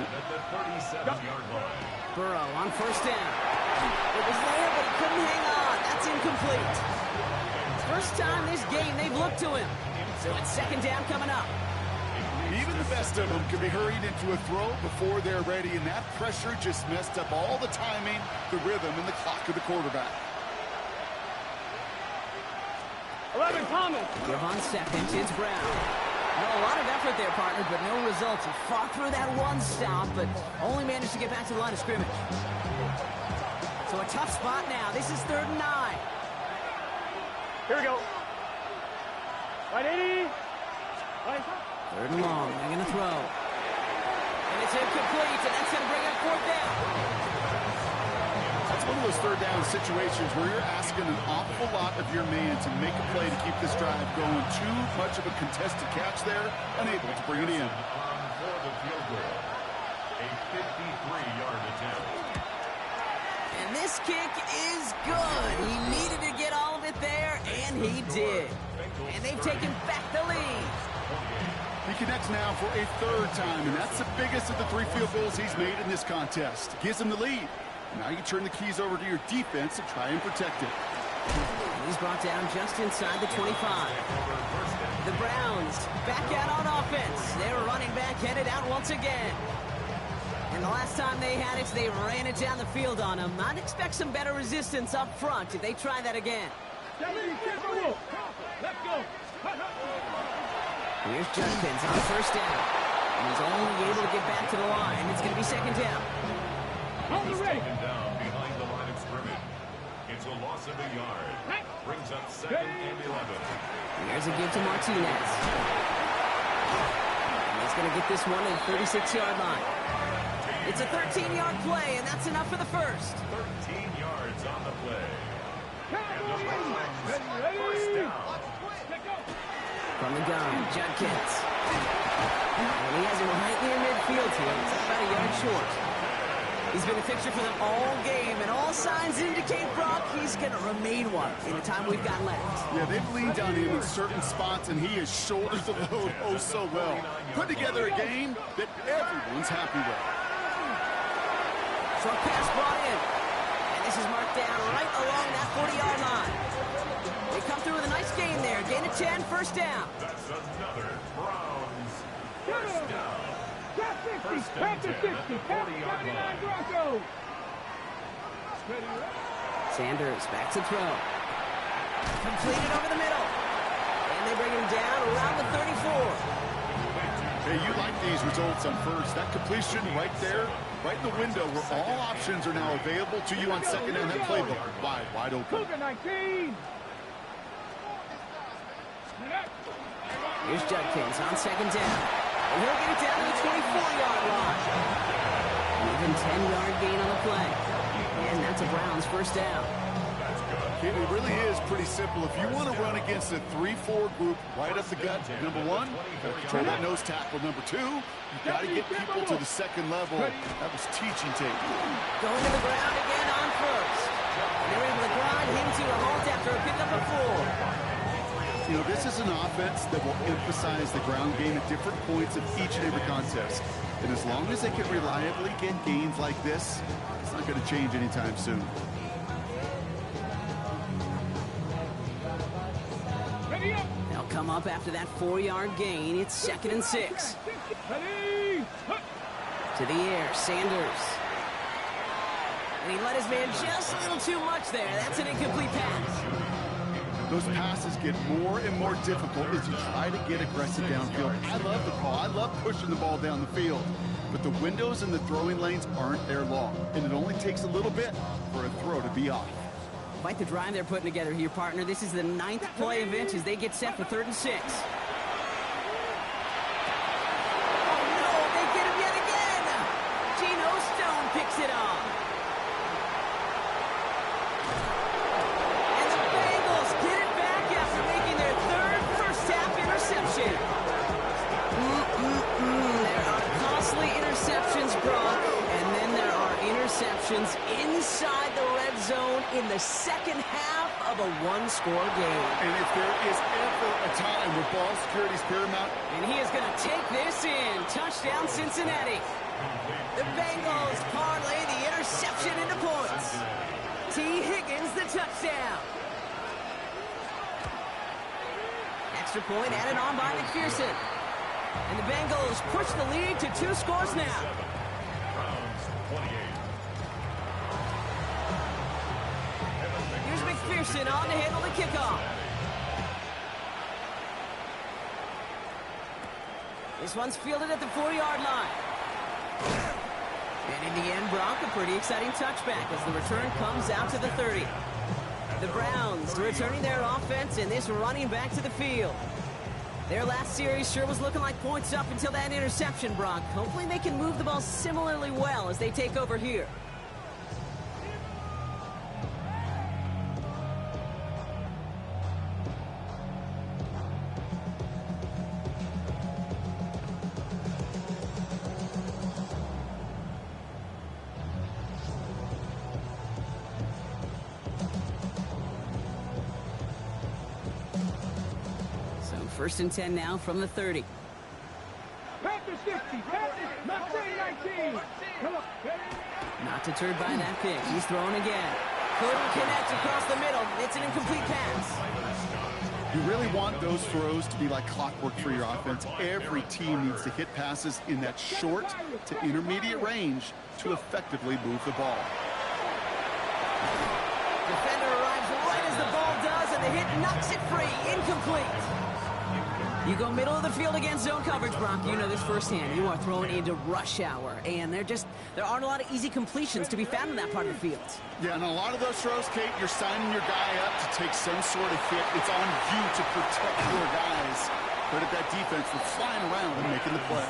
Burrow on first down. It was there, but he couldn't hang on. That's incomplete. First time this game they've looked to him. So it's second down coming up. Even the best of them can be hurried into a throw before they're ready, and that pressure just messed up all the timing, the rhythm, and the clock of the quarterback. 11 Thomas. Give on second, it's Brown. Well, a lot of effort there, partner, but no results. He fought through that one stop, but only managed to get back to the line of scrimmage. So a tough spot now. This is 3rd and 9. Here we go. Right, 80. Right. 3rd and long. They're going to throw. And it's incomplete, and that's going to bring up 4th down. That's one of those 3rd down situations where you're asking an awful lot of your man to make a play to keep this drive going. Too much of a contested catch there, unable to bring it in. For the field goal, a 53-yard attempt. And this kick is good. He needed to get all of it there, and he did. And they've taken back the lead. He connects now for a 3rd time, and that's the biggest of the 3 field goals he's made in this contest. Gives him the lead. Now you turn the keys over to your defense and try and protect it. He's brought down just inside the 25. The Browns back out on offense. Their running back headed out once again. And the last time they had it, they ran it down the field on him. I'd expect some better resistance up front if they try that again. Let's go. Here's Judkins on 1st down. And he's only able to get back to the line. It's going to be 2nd down. He's taken down behind the line of scrimmage. It's a loss of a yard. Brings up 2nd and 11. Here's a give to Martinez. And he's going to get this one at the 36-yard line. It's a 13-yard play, and that's enough for the first. 13 yards on the play. And the Browns, 1st down. From the gun, Judkins. And he has it right near midfield here. It's about a yard short. He's been a fixture for them all game, and all signs indicate, Brock, he's going to remain one in the time we've got left. Yeah, they've leaned on him in certain spots, and he has shouldered the load oh so well. Put together a game that everyone's happy with. Short pass brought in. And this is marked down right along that 40-yard line. They come through with a nice gain there. Gain of 10, 1st down. That's another Browns 1st down. 1st Back to and 60. 10 at the 40-yard line. Broncos. Sanders back to throw. Completed over the middle. And they bring him down around the 34. Hey, you like these results on 1st. That completion right there, right in the window where all options are now available to you on 2nd down. That playbook wide open. Cougar 19. Here's Judkins on 2nd down. And he'll get it down to the 24-yard line. Even 10-yard gain on the play. And that's a Browns 1st down. It really is pretty simple. If you want to run against a 3-4 group right up the gut, number 1, control that nose tackle. Number 2, you've got to get people to the 2nd level. That was teaching tape. Going to the ground again on 1st. They're able to grind him to a halt after a pickup of 4. You know, this is an offense that will emphasize the ground game at different points of each and every contest. And as long as they can reliably get gains like this, it's not going to change anytime soon. They'll come up after that 4-yard gain. It's 2nd and 6. To the air, Sanders. And he let his man just a little too much there. That's an incomplete pass. Those passes get more and more difficult as you try to get aggressive downfield. I love the call. I love pushing the ball down the field. But the windows in the throwing lanes aren't there long. And it only takes a little bit for a throw to be off. Quite the drive they're putting together here, partner. This is the 9th play of it as they get set for 3rd and 6. Oh, no, they get him yet again. Geno Stone picks it off. And the Bengals get it back after making their 3rd first-half interception. There are costly interceptions, Brock, and then there are interceptions inside the red zone in the 2nd half of a 1-score game. And if there is ever a time where ball security is paramount, And he is going to take this in. Touchdown, Cincinnati. The Bengals parlay the interception into points. T. Higgins, the touchdown. Extra point added on by McPherson. And the Bengals push the lead to 2 scores now. Browns 28. Here's McPherson on to handle the kickoff. This one's fielded at the 4-yard line. And in the end, Brock, a pretty exciting touchback as the return comes out to the 30. The Browns returning their offense and this running back to the field. Their last series sure was looking like points up until that interception, Brock. Hopefully they can move the ball similarly well as they take over here. First and 10 now from the 30. Panthers 50, Panthers, not 19. Come on. Not deterred by that pick. He's throwing again. Couldn't connect across the middle. It's an incomplete pass. You really want those throws to be like clockwork for your offense. Every team needs to hit passes in that short to intermediate range to effectively move the ball. Defender arrives right as the ball does, and the hit knocks it free. Incomplete. You go middle of the field against zone coverage, Brock. You know this firsthand. You are throwing into rush hour, and there aren't a lot of easy completions to be found in that part of the field. Yeah, and a lot of those throws, Kate, you're signing your guy up to take some sort of hit. It's on you to protect your guys. Credit that defense for flying around and making the play.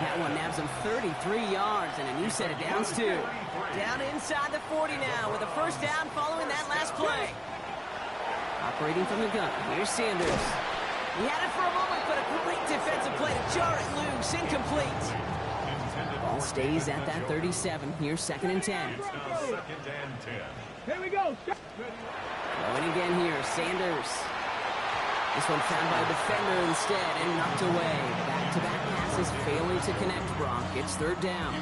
That one nabs him 33 yards and a new set of downs, too. Down inside the 40 now with a first down following that last play. Operating from the gun, here's Sanders. He had it for a moment, but a great defensive play to jar it loose. Incomplete. Ball stays at that 37. Here's 2nd and 10. Here we go. Going again here, Sanders. This one found by a defender instead and knocked away. Back-to-back passes failing to connect, Brock. It's 3rd down.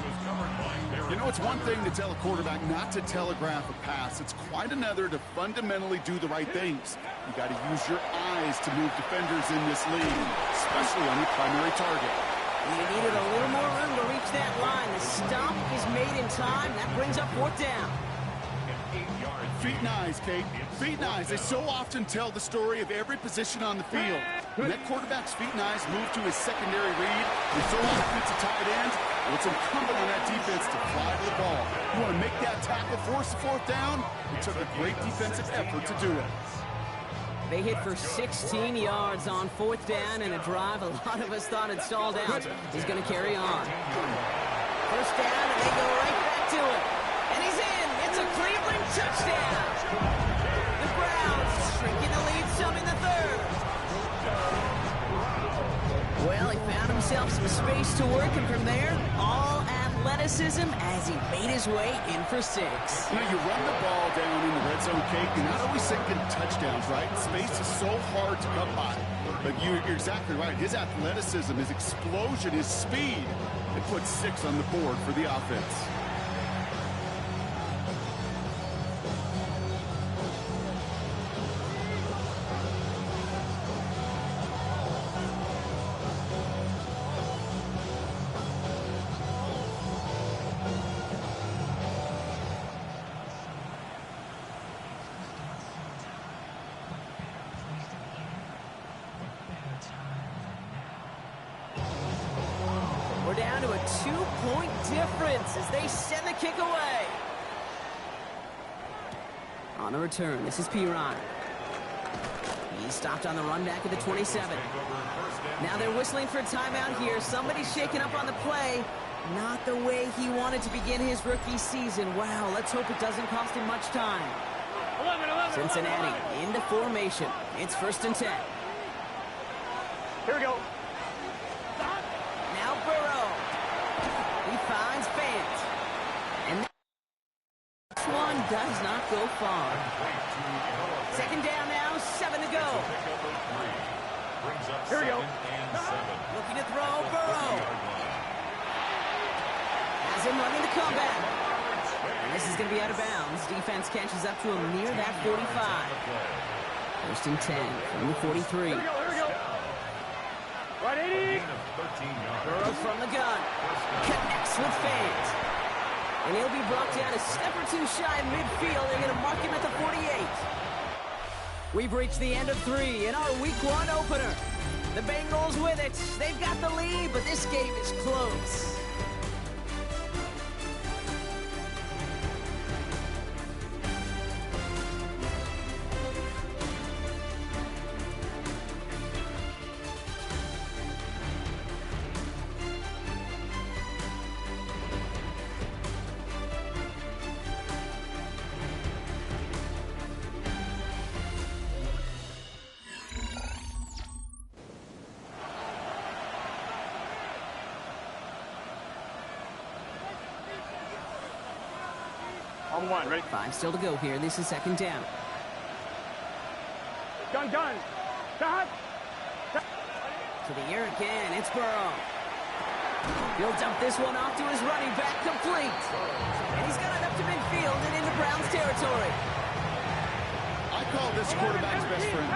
You know, it's one thing to tell a quarterback not to telegraph a pass. It's quite another to fundamentally do the right things. You got to use your eyes to move defenders in this league, especially on your primary target. You needed a little more room to reach that line. The stop is made in time. That brings up 4th down. Feet and eyes, Kate. Feet and eyes. They so often tell the story of every position on the field. When that quarterback's feet and eyes move to his secondary read, and so often it's a tight end, well, it's incumbent on that defense to fly to the ball. You want to make that tackle, force the 4th down? It took a great defensive effort to do it. They hit for 16 yards on 4th down and a drive a lot of us thought had stalled out. He's going to carry on. First down, and they go right back to it. And he's in. It's a Cleveland touchdown. The Browns shrinking the lead some in the 3rd. Well, he found himself some space to work, and from there, all athleticism as he made his way in for 6. You know, you run the ball down in the red zone, Kate, you're not always thinking touchdowns, right? Space is so hard to come by. But you're exactly right. His athleticism, his explosion, his speed, it puts 6 on the board for the offense. We're down to a 2-point difference as they send the kick away. On the return, this is Piron. He stopped on the run back at the 27. Now they're whistling for a timeout here. Somebody's shaking up on the play. Not the way he wanted to begin his rookie season. Wow, let's hope it doesn't cost him much time. Cincinnati into formation. It's 1st and 10. Here we go. Now Burrow. He finds Fant. And this one does not go far. 2nd down now, 7 to go. Here we go. Looking to throw, Burrow. Has him running the comeback. And this is going to be out of bounds. Defense catches up to him near that 45. 1st and 10 from the 43. 180. Burrow from the gun. Connects with fans. And he'll be brought down a step or two shy of midfield. They're going to mark him at the 48. We've reached the end of 3 in our Week 1 opener. The Bengals with it. They've got the lead, but this game is close. On 1, ready? 5 still to go here. This is second down. Gun. Shot. To the air again. It's Burrow. He'll dump this one off to his running back, complete. And he's got it up to midfield and into Browns territory. I call this quarterback's best friend.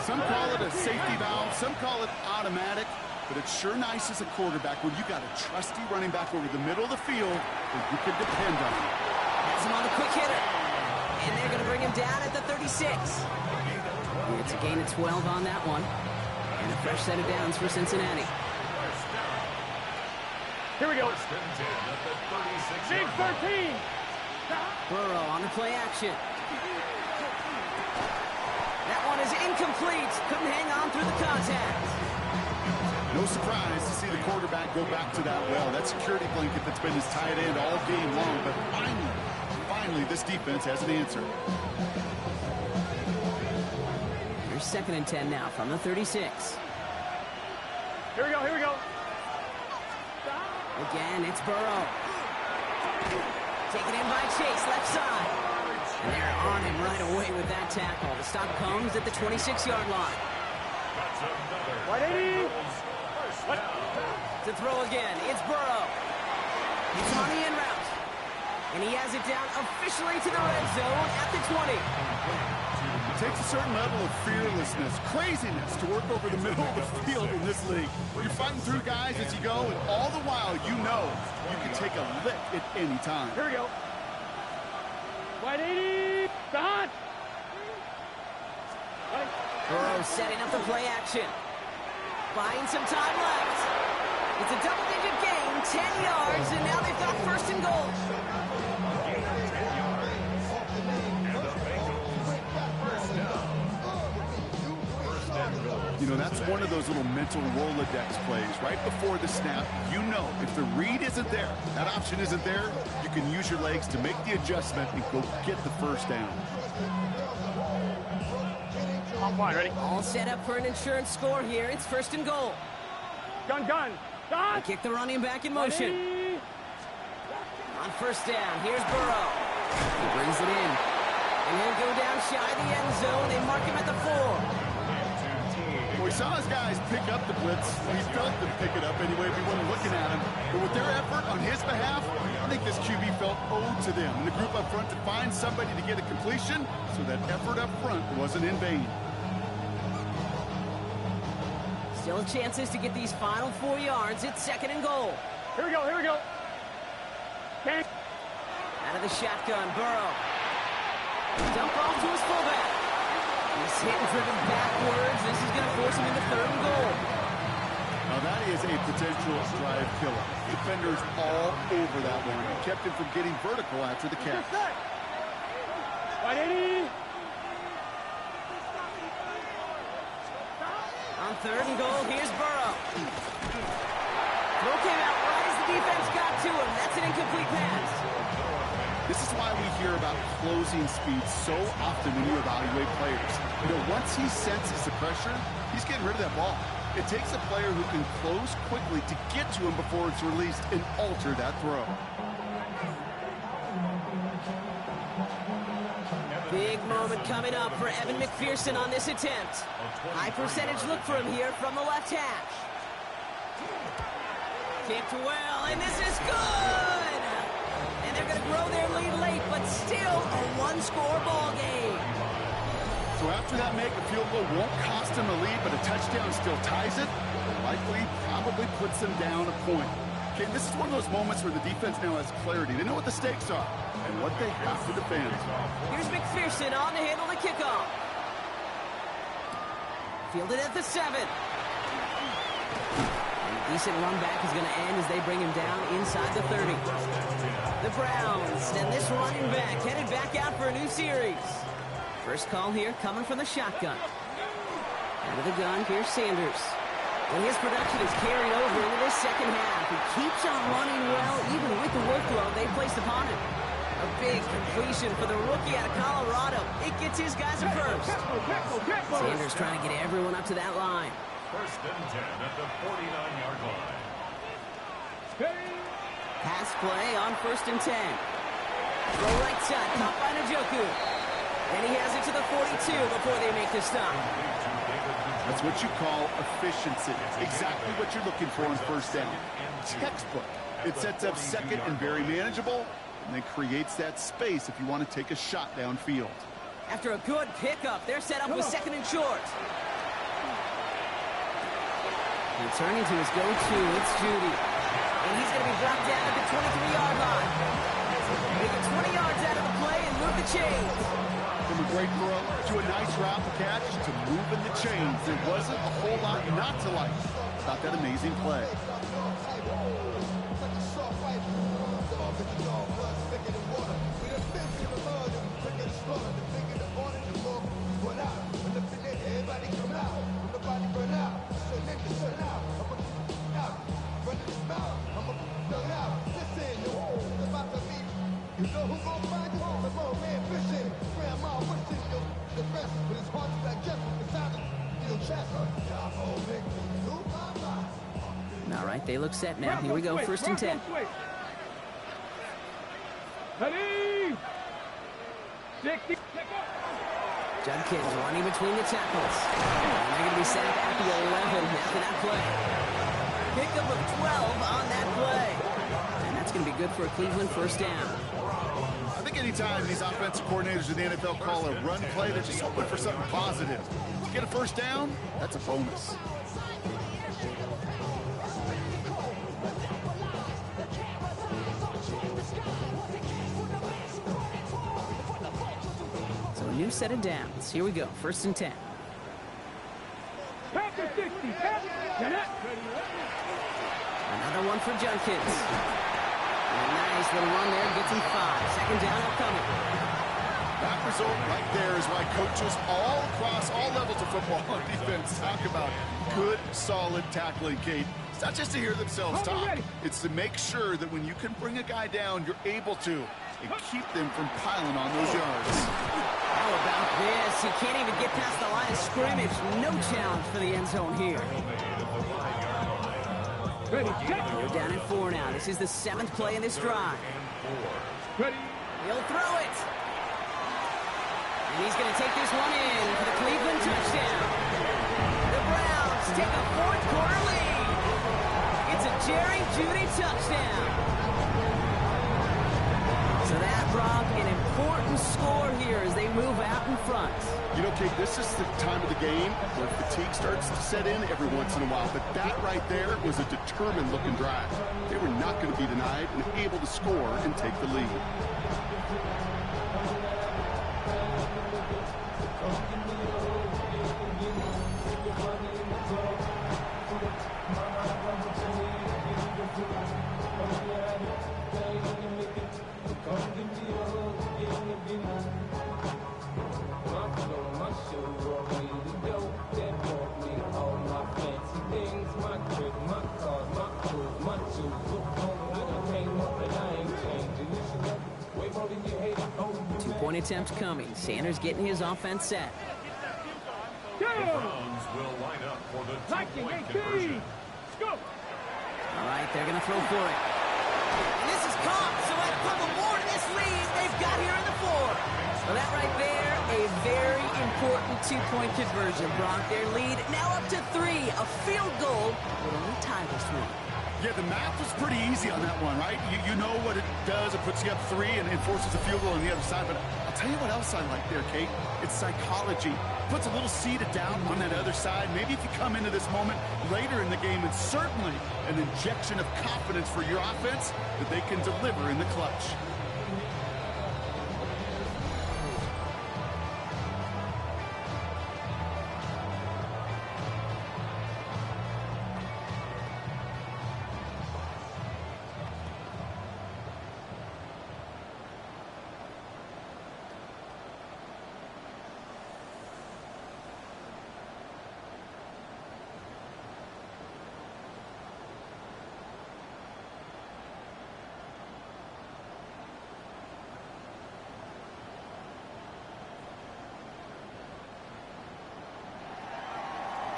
Some call it a safety valve, some call it automatic, but it's sure nice as a quarterback when you got a trusty running back over the middle of the field that you can depend on. Has him on the quick hitter. And they're going to bring him down at the 36. It's a gain of 12 on that one. And a fresh set of downs for Cincinnati. Here we go. Big 13. Burrow on the play action. That one is incomplete. Couldn't hang on through the contact. No surprise to see the quarterback go back to that well. That security blanket that's been his tight end all game long. But finally, this defense has an answer. Here's second and 10 now from the 36. Here we go. Again, it's Burrow. Taken in by Chase, left side. And they're on him right away with that tackle. The stop comes at the 26-yard line. 180. To throw again, it's Burrow. He's on the in route. And he has it down officially to the red zone at the 20. It takes a certain level of fearlessness, craziness to work over the middle of the field in this league. You're fighting through guys as you go, and all the while you know you can take a lick at any time. Here we go. 180. Shot. Burrow setting up the play action. Buying some time left. It's a double-digit gain, 10 yards, and now they've got first and goal. You know, that's one of those little mental Rolodex plays. Right before the snap, you know if the read isn't there, that option isn't there, you can use your legs to make the adjustment and go get the first down. On 1, ready? All set up for an insurance score here. It's first and goal. Gun. They Shot. kick the running back in motion. 180. On first down, here's Burrow. He brings it in. And he'll go down shy of the end zone. They mark him at the 4. Well, we saw his guys pick up the blitz. He felt them pick it up anyway if he wasn't looking at him. But with their effort on his behalf, I think this QB felt owed to them. And the group up front to find somebody to get a completion so that effort up front wasn't in vain. Still chances to get these final 4 yards. It's second and goal. Here we go. Okay. Out of the shotgun, Burrow. Dump off to his fullback. He's hit and driven backwards. This is going to force him into third and goal. Now that is a potential drive killer. Defenders all over that one. Kept him from getting vertical after the catch. 180. On third and goal, here's Burrow. Throw came out right as the defense got to him. That's an incomplete pass. This is why we hear about closing speed so often when you evaluate players. You know, once he senses the pressure, he's getting rid of that ball. It takes a player who can close quickly to get to him before it's released and alter that throw. Big moment coming up for Evan McPherson on this attempt. High percentage look for him here from the left hash. Kicked well, and this is good! And they're going to grow their lead late, but still a one-score ball game. So after that make, a field goal won't cost them a lead, but a touchdown still ties it. Likely, probably puts them down a point. Okay, this is one of those moments where the defense now has clarity. They know what the stakes are and what they have to defend. Here's McPherson on to handle the kickoff. Fielded at the 7. A decent run back is going to end as they bring him down inside the 30. The Browns and this running back headed back out for a new series. First call here coming from the shotgun. Out of the gun, here's Sanders. And his production is carried over into this second half. He keeps on running well, even with the workload they placed upon him. A big completion for the rookie out of Colorado. It gets his guys a first. Sanders trying to get everyone up to that line. First and 10 at the 49-yard line. Pass play on first and 10. Throw right side, caught by Njoku. And he has it to the 42 before they make the stop. That's what you call efficiency. Exactly what you're looking for on first down. Textbook. It sets up second and very manageable, and then creates that space if you want to take a shot downfield. After a good pickup, they're set up with second and short. Returning to his go-to, it's Judy. And he's going to be brought down at the 23-yard line. They get 20 yards out of the play and move the chains. From a great throw to a nice route catch to moving the chains. There wasn't a whole lot not to like about that amazing play. All right, they look set now. Here we go, first and 10. Judkins running between the tackles. And they're going to be set up at the 11 after that play. Pickup of 12 on that play. And that's going to be good for a Cleveland first down. I think anytime these offensive coordinators in the NFL call a run play, they're just hoping for something positive. To get a first down, that's a bonus. So a new set of downs. Here we go, first and 10. Another one for Judkins. A nice little run there, gets him 5. Second down upcoming. That result right there is why coaches all across all levels of football on defense talk about good, solid tackling, Kate. It's not just to hear themselves talk. It's to make sure that when you can bring a guy down, you're able to, and keep them from piling on those yards. How about this? He can't even get past the line of scrimmage. No challenge for the end zone here. We're down at 4 now. This is the 7th play in this drive. He'll throw it. And he's going to take this one in for the Cleveland touchdown. The Browns take a 4th quarter lead. It's a Jerry Jeudy touchdown. So that, Brock, an important score here as they move out in front. You know, Kate, this is the time of the game where fatigue starts to set in every once in a while. But that right there was a determined-looking drive. They were not going to be denied and able to score and take the lead. Two-point attempt coming. Sanders getting his offense set. The Browns will line up for the two-point conversion. All right, they're going to throw for it. And this is caught, so a couple more to this lead they've got here in the 4th. Well, that right there, a very important two-point conversion. Brock, their lead now up to 3. A field goal would only tie this one. Yeah, the math was pretty easy on that one, right? You know what it does. It puts you up 3 and it forces a field goal on the other side. But I'll tell you what else I like there, Kate. It's psychology. Puts a little seed of doubt on that other side. Maybe if you come into this moment later in the game, it's certainly an injection of confidence for your offense that they can deliver in the clutch.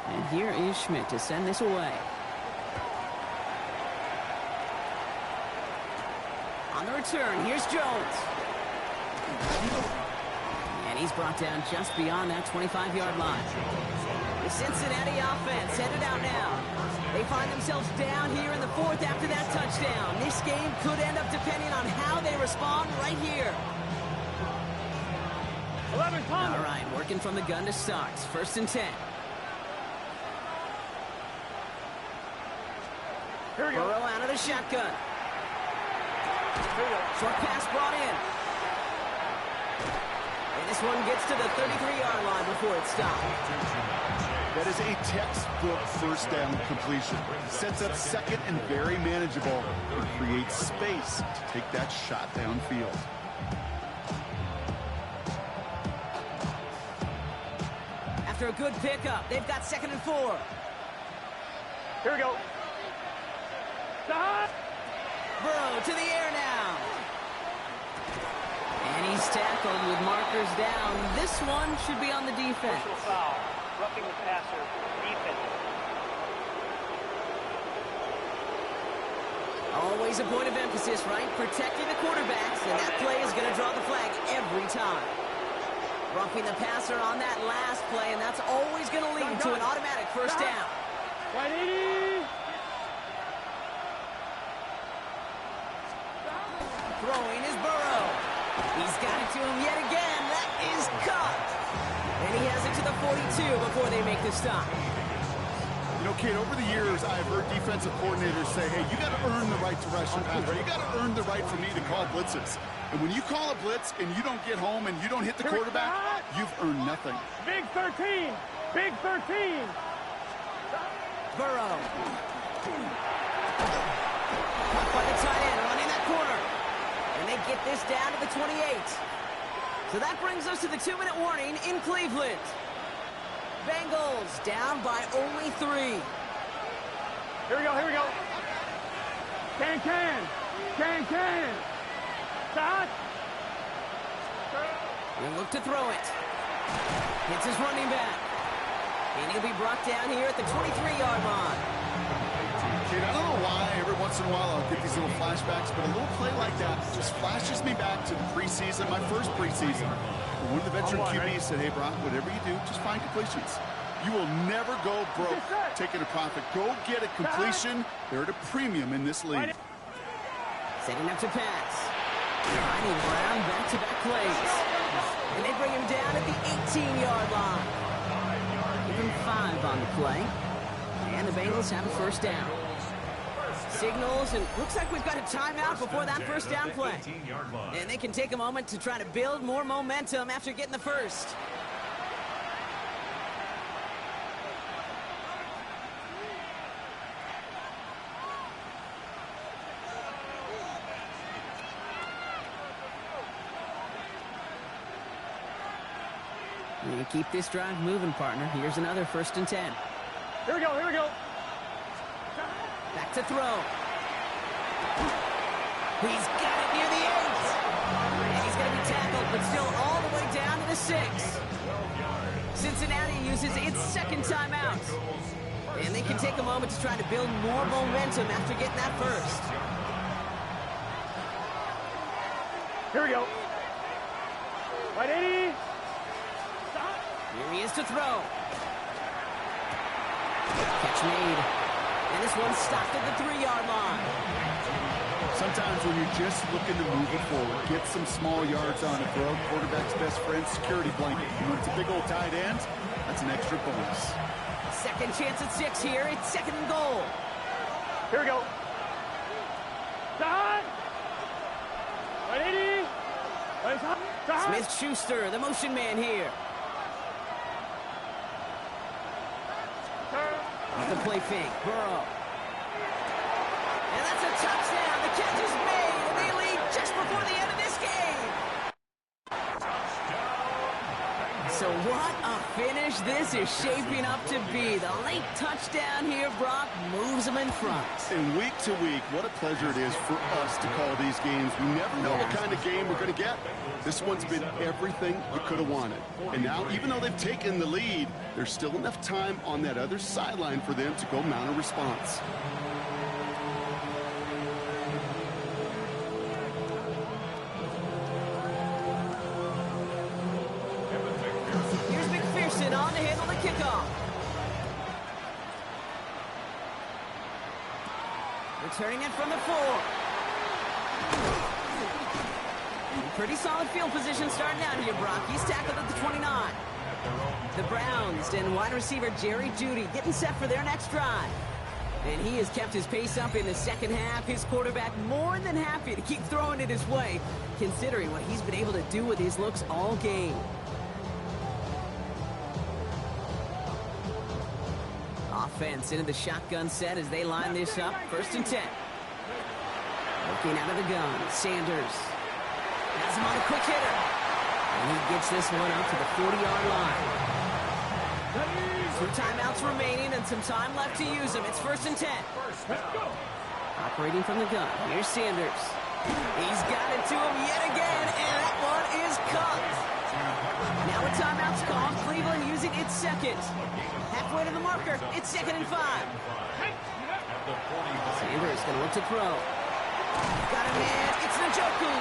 And here is Schmidt to send this away. On the return, here's Jones. And he's brought down just beyond that 25-yard line. The Cincinnati offense headed out now. They find themselves down here in the 4th after that touchdown. This game could end up depending on how they respond right here. 11, All right, working from the gun to start. 1st and 10. Here we go. Burrow out of the shotgun. Short pass brought in. And this one gets to the 33-yard line before it stopped. That is a textbook first down completion. Sets up 2nd and very manageable and creates space to take that shot downfield. After a good pickup, they've got 2nd and 4. Here we go. Stop. Burrow to the air now. And he's tackled with markers down. This one should be on the defense. Personal foul. Roughing the passer. Defense. Always a point of emphasis, right? Protecting the quarterbacks, and that play is going to draw the flag every time. Roughing the passer on that last play, and that's always going to lead to an automatic first down. Right, 80. Throwing is Burrow. He's got it to him yet again. That is caught. And he has it to the 42 before they make the stop. You know, Kate, over the years, I've heard defensive coordinators say, hey, you got to earn the right to rush your passer. You got to earn the right for me to call blitzes. And when you call a blitz and you don't get home and you don't hit the quarterback, you've earned nothing. Big 13. Big 13. Burrow. Caught by the tight end, running that corner. And they get this down to the 28. So that brings us to the 2-minute warning in Cleveland. Bengals down by only 3. Here we go. Here we go. Can. Stop. He'll look to throw it. Hits his running back. And he'll be brought down here at the 23-yard line. Kate, I don't know why every once in a while I'll get these little flashbacks, but a little play like that just flashes me back to the preseason, my first preseason. One of the veteran QBs said, hey, Brock, whatever you do, just find completions. You will never go broke taking a profit. Go get a completion. They're at a premium in this league. Setting up to pass. Finding Brown back-to-back plays. And they bring him down at the 18-yard line. Give him 5 on the play. And the Bengals have a first down. Signals, and looks like we've got a timeout before that first down play. And they can take a moment to try to build more momentum after getting the first. You keep this drive moving, partner. Here's another 1st and 10. Here we go. Back to throw. He's got it near the 8. And he's going to be tackled, but still all the way down to the 6. Cincinnati uses its 2nd timeout. And they can take a moment to try to build more momentum after getting that first. Here we go. Right, 80. Here he is to throw. Catch made. And this one's stopped at the 3-yard line. Sometimes when you're just looking to move it forward, get some small yards on a throw, quarterback's best friend, security blanket. And when it's a big old tight end, that's an extra bonus. Second chance at 6 here. It's 2nd and goal. Here we go. Side. 180. Smith-Schuster, the motion man here. Off the play fake, Burrow. And that's a touchdown. The catch is made, and they lead just before the end of this game. So what a finish this is shaping up to be. The late touchdown here, Brock, moves them in front. And week to week, what a pleasure it is for us to call these games. We never know what kind of game we're going to get. This one's been everything you could have wanted. And now, even though they've taken the lead, there's still enough time on that other sideline for them to go mount a response. Here's McPherson on to handle the kickoff. Returning it from the 4. Pretty solid field position starting out here, Brock. He's tackled at the 29. The Browns and wide receiver Jerry Jeudy getting set for their next drive. And he has kept his pace up in the second half. His quarterback more than happy to keep throwing it his way, considering what he's been able to do with his looks all game. Offense into the shotgun set as they line this up. 1st and 10. Looking out of the gun, Sanders. Has him on a quick hitter. And he gets this one out to the 40-yard line. 2 timeouts remaining and some time left to use them. It's 1st and 10. Operating from the gun. Here's Sanders. He's got it to him yet again, and that one is caught. Now a timeout's called. Cleveland using its 2nd. Halfway to the marker. It's 2nd and 5. Sanders going to look to throw. Got a man. It's Njoku.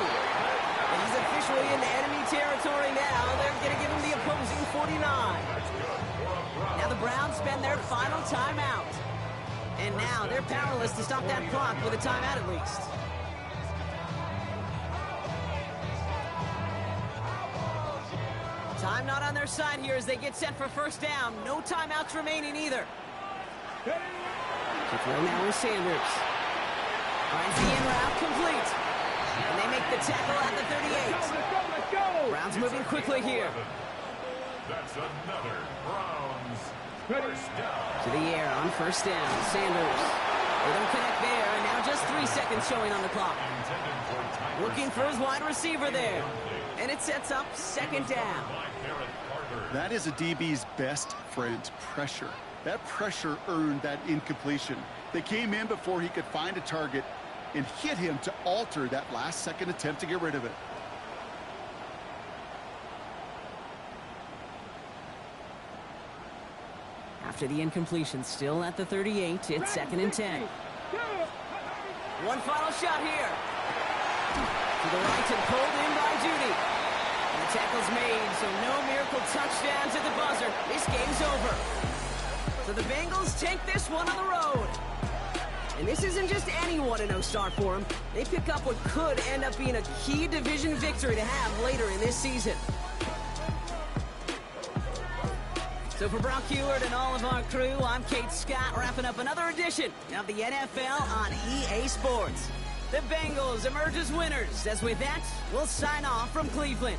He's officially into enemy territory now. They're going to give him the opposing 49. Now the Browns spend their final timeout. And now they're powerless to stop that clock with a timeout at least. Time not on their side here as they get set for 1st down. No timeouts remaining either. To throw now is Sanders. Finds the in route complete. And they make the tackle at the 38. Let's go. Browns moving quickly here. That's another Browns first down. To the air on 1st down. Sanders. They don't connect there, and now just 3 seconds showing on the clock. Looking for his wide receiver there. And it sets up 2nd down. That is a DB's best friend, pressure. That pressure earned that incompletion. They came in before he could find a target and hit him to alter that last-second attempt to get rid of it. After the incompletion, still at the 38, it's 2nd and 10. One final shot here. To the right and pulled in by Jeudy. And the tackle's made, so no miracle touchdowns at the buzzer. This game's over. So the Bengals take this one on the road. And this isn't just any 1-0 start for them. They pick up what could end up being a key division victory to have later in this season. So for Brock Heward and all of our crew, I'm Kate Scott, wrapping up another edition of the NFL on EA Sports. The Bengals emerge as winners, as with that, we'll sign off from Cleveland.